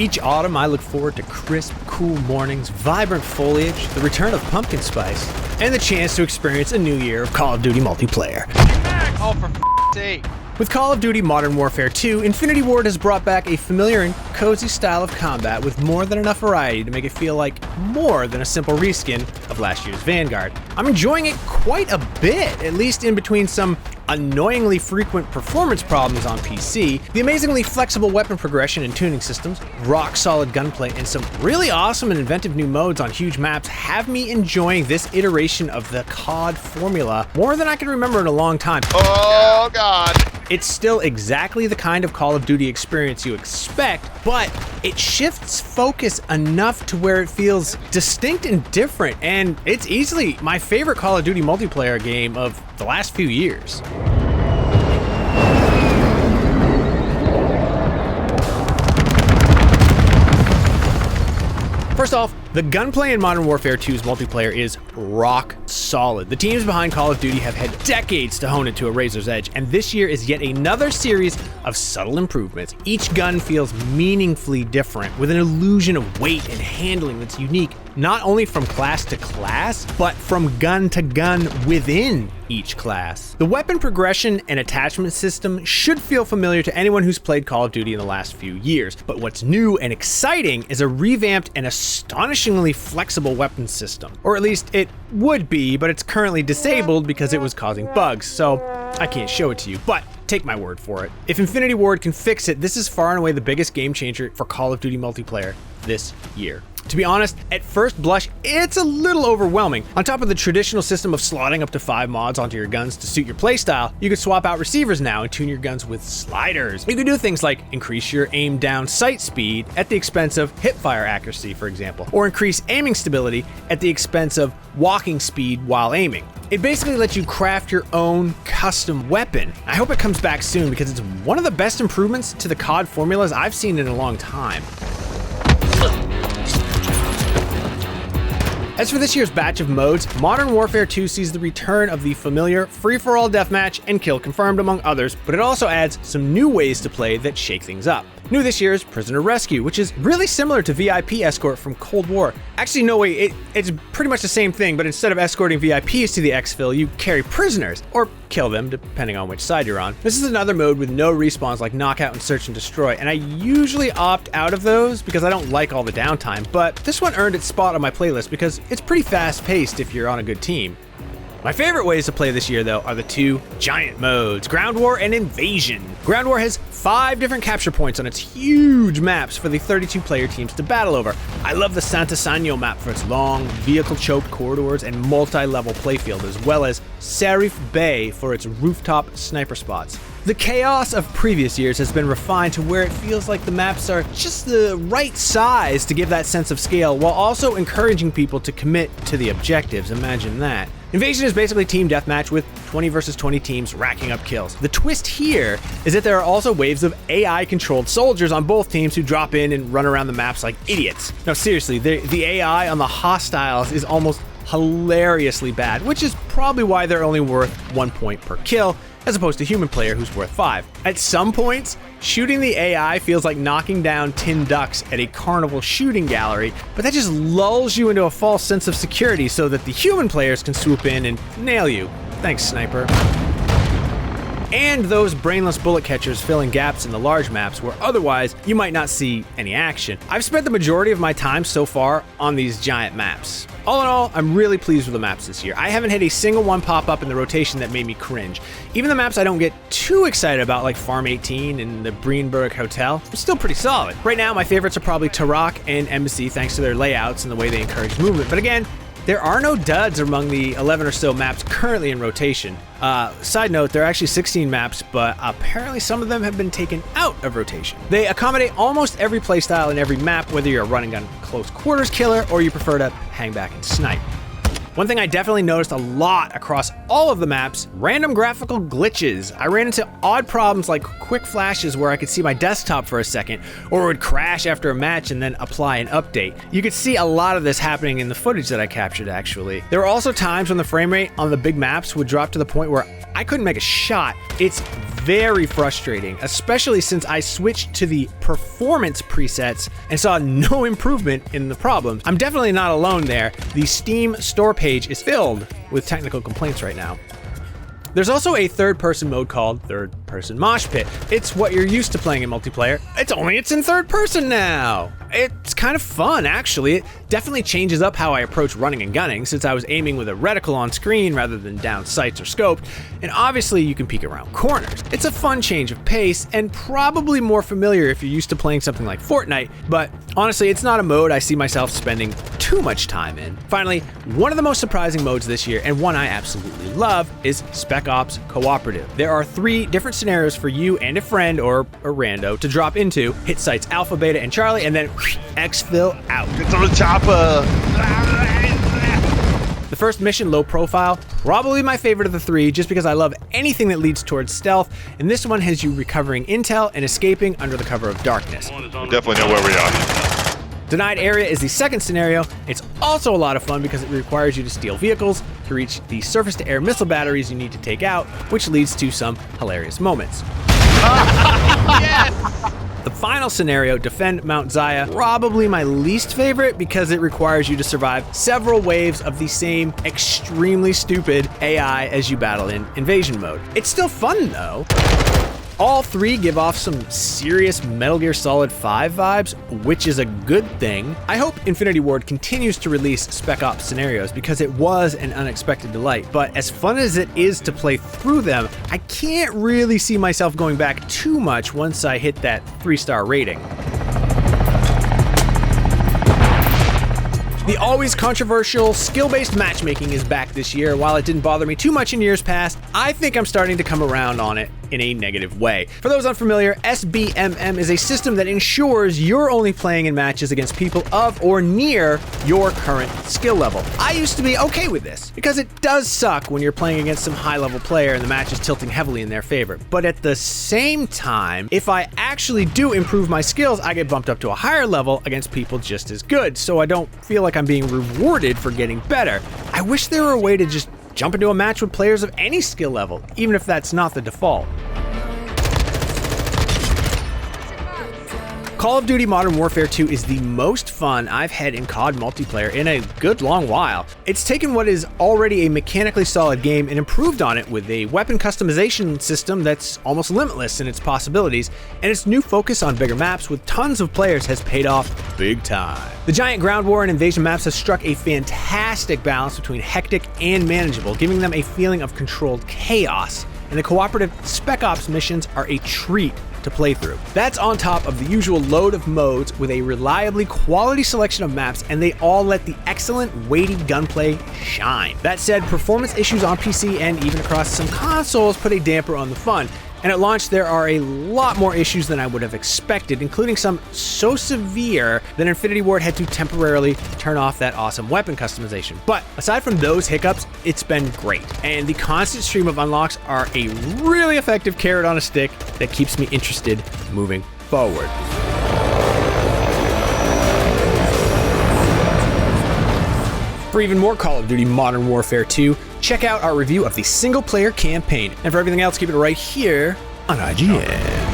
Each autumn, I look forward to crisp, cool mornings, vibrant foliage, the return of pumpkin spice, and the chance to experience a new year of Call of Duty multiplayer. Oh, for f***'s sake. With Call of Duty Modern Warfare 2, Infinity Ward has brought back a familiar and cozy style of combat with more than enough variety to make it feel like more than a simple reskin of last year's Vanguard. I'm enjoying it quite a bit, at least in between some annoyingly frequent performance problems on PC, the amazingly flexible weapon progression and tuning systems, rock-solid gunplay, and some really awesome and inventive new modes on huge maps have me enjoying this iteration of the COD formula more than I can remember in a long time. Oh, God. It's still exactly the kind of Call of Duty experience you expect, but it shifts focus enough to where it feels distinct and different, and it's easily my favorite Call of Duty multiplayer game of the last few years. First off, the gunplay in Modern Warfare 2's multiplayer is rock solid. The teams behind Call of Duty have had decades to hone it to a razor's edge, and this year is yet another series of subtle improvements. Each gun feels meaningfully different, with an illusion of weight and handling that's unique, not only from class to class, but from gun to gun within each class. The weapon progression and attachment system should feel familiar to anyone who's played Call of Duty in the last few years, but what's new and exciting is a revamped and astonishingly flexible weapon system. Or at least it would be, but it's currently disabled because it was causing bugs, so I can't show it to you, but take my word for it. If Infinity Ward can fix it, this is far and away the biggest game changer for Call of Duty multiplayer this year. To be honest, at first blush, it's a little overwhelming. On top of the traditional system of slotting up to 5 mods onto your guns to suit your playstyle, you can swap out receivers now and tune your guns with sliders. You can do things like increase your aim down sight speed at the expense of hipfire accuracy, for example, or increase aiming stability at the expense of walking speed while aiming. It basically lets you craft your own custom weapon. I hope it comes back soon because it's one of the best improvements to the COD formulas I've seen in a long time. As for this year's batch of modes, Modern Warfare 2 sees the return of the familiar free-for-all deathmatch and kill confirmed among others, but it also adds some new ways to play that shake things up. New this year is Prisoner Rescue, which is really similar to VIP Escort from Cold War. Actually, no way, it's pretty much the same thing, but instead of escorting VIPs to the exfil, you carry prisoners, or kill them, depending on which side you're on. This is another mode with no respawns like Knockout and Search and Destroy, and I usually opt out of those because I don't like all the downtime, but this one earned its spot on my playlist because it's pretty fast-paced if you're on a good team. My favorite ways to play this year, though, are the 2 giant modes, Groundwar and Invasion. Groundwar has 5 different capture points on its huge maps for the 32-player teams to battle over. I love the Santa Sanyo map for its long, vehicle-choked corridors and multi-level playfield, as well as Serif Bay for its rooftop sniper spots. The chaos of previous years has been refined to where it feels like the maps are just the right size to give that sense of scale, while also encouraging people to commit to the objectives. Imagine that. Invasion is basically team deathmatch with 20 versus 20 teams racking up kills. The twist here is that there are also waves of AI-controlled soldiers on both teams who drop in and run around the maps like idiots. No, seriously, the AI on the hostiles is almost hilariously bad, which is probably why they're only worth 1 point per kill, as opposed to human player who's worth 5. At some points, shooting the AI feels like knocking down tin ducks at a carnival shooting gallery, but that just lulls you into a false sense of security so that the human players can swoop in and nail you. Thanks, sniper. And those brainless bullet catchers filling gaps in the large maps where otherwise you might not see any action. I've spent the majority of my time so far on these giant maps. All in all, I'm really pleased with the maps this year. I haven't had a single one pop up in the rotation that made me cringe. Even the maps I don't get too excited about, like Farm 18 and the Breenberg Hotel, are still pretty solid. Right now, my favorites are probably Tarak and Embassy, thanks to their layouts and the way they encourage movement. But again, there are no duds among the 11 or so maps currently in rotation. Side note, there are actually 16 maps, but apparently some of them have been taken out of rotation. They accommodate almost every playstyle in every map, whether you're a running gun close quarters killer or you prefer to hang back and snipe. One thing I definitely noticed a lot across all of the maps, random graphical glitches. I ran into odd problems like quick flashes where I could see my desktop for a second, or it would crash after a match and then apply an update. You could see a lot of this happening in the footage that I captured, actually. There were also times when the frame rate on the big maps would drop to the point where I couldn't make a shot. It's very frustrating, especially since I switched to the performance presets and saw no improvement in the problems. I'm definitely not alone there. The Steam store page is filled with technical complaints right now. There's also a third-person mode called Third-Person Mosh Pit. It's what you're used to playing in multiplayer. It's in third person now. It's kind of fun, actually. It definitely changes up how I approach running and gunning, since I was aiming with a reticle on screen rather than down sights or scoped, and obviously you can peek around corners. It's a fun change of pace, and probably more familiar if you're used to playing something like Fortnite, but honestly, it's not a mode I see myself spending too much time in. Finally, one of the most surprising modes this year, and one I absolutely love, is Spec Ops Cooperative. There are 3 different scenarios for you and a friend or a rando to drop into, hit sites Alpha, Beta, and Charlie, and then exfil out. It's on the chopper. The first mission, low profile, probably my favorite of the 3 just because I love anything that leads towards stealth, and this one has you recovering intel and escaping under the cover of darkness. We definitely know where we are. Denied area is the second scenario. It's also a lot of fun because it requires you to steal vehicles to reach the surface-to-air missile batteries you need to take out, which leads to some hilarious moments. Yes! The final scenario, Defend Mount Zaya, probably my least favorite because it requires you to survive several waves of the same extremely stupid AI as you battle in Invasion mode. It's still fun though. All 3 give off some serious Metal Gear Solid 5 vibes, which is a good thing. I hope Infinity Ward continues to release Spec Ops scenarios because it was an unexpected delight, but as fun as it is to play through them, I can't really see myself going back too much once I hit that 3-star rating. The always controversial skill-based matchmaking is back this year. While it didn't bother me too much in years past, I think I'm starting to come around on it in a negative way. For those unfamiliar, SBMM is a system that ensures you're only playing in matches against people of or near your current skill level. I used to be okay with this, because it does suck when you're playing against some high-level player and the match is tilting heavily in their favor. But at the same time, if I actually do improve my skills, I get bumped up to a higher level against people just as good, so I don't feel like I'm being rewarded for getting better. I wish there were a way to just jump into a match with players of any skill level, even if that's not the default. Call of Duty Modern Warfare 2 is the most fun I've had in COD multiplayer in a good long while. It's taken what is already a mechanically solid game and improved on it with a weapon customization system that's almost limitless in its possibilities, and its new focus on bigger maps with tons of players has paid off big time. The giant Groundwar and Invasion maps have struck a fantastic balance between hectic and manageable, giving them a feeling of controlled chaos, and the cooperative Spec Ops missions are a treat to play through. That's on top of the usual load of modes with a reliably quality selection of maps, and they all let the excellent weighty gunplay shine. That said, performance issues on PC and even across some consoles put a damper on the fun. And at launch, there are a lot more issues than I would have expected, including some so severe that Infinity Ward had to temporarily turn off that awesome weapon customization. But aside from those hiccups, it's been great. And the constant stream of unlocks are a really effective carrot on a stick that keeps me interested moving forward. For even more Call of Duty Modern Warfare 2, check out our review of the single-player campaign. And for everything else, keep it right here on IGN.